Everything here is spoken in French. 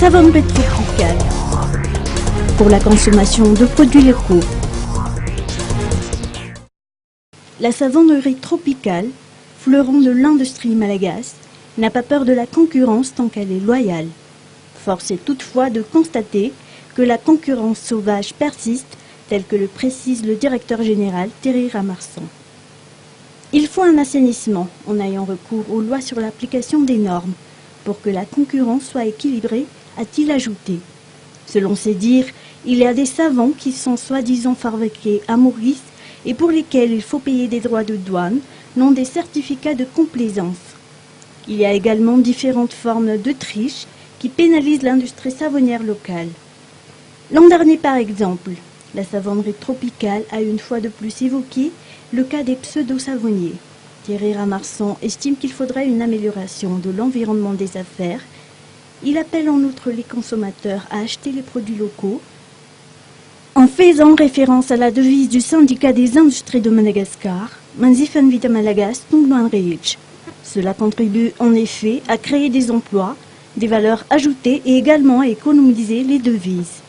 savonnerie tropicale pour la consommation de produits locaux. La savonnerie tropicale, fleuron de l'industrie malagasy, n'a pas peur de la concurrence tant qu'elle est loyale. Force est toutefois de constater que la concurrence sauvage persiste, tel que le précise le directeur général Thierry Ramarson. Il faut un assainissement en ayant recours aux lois sur l'application des normes pour que la concurrence soit équilibrée, a-t-il ajouté. Selon ses dires, il y a des savons qui sont soi-disant fabriqués à Maurice et pour lesquels il faut payer des droits de douane, non des certificats de complaisance. Il y a également différentes formes de triche qui pénalisent l'industrie savonnière locale. L'an dernier, par exemple, la savonnerie tropicale a une fois de plus évoqué le cas des pseudo-savonniers. Thierry Ramarson estime qu'il faudrait une amélioration de l'environnement des affaires. Il appelle en outre les consommateurs à acheter les produits locaux en faisant référence à la devise du syndicat des industries de Madagascar, Manzifan Vita Malagas Tungluan Reich. Cela contribue en effet à créer des emplois, des valeurs ajoutées et également à économiser les devises.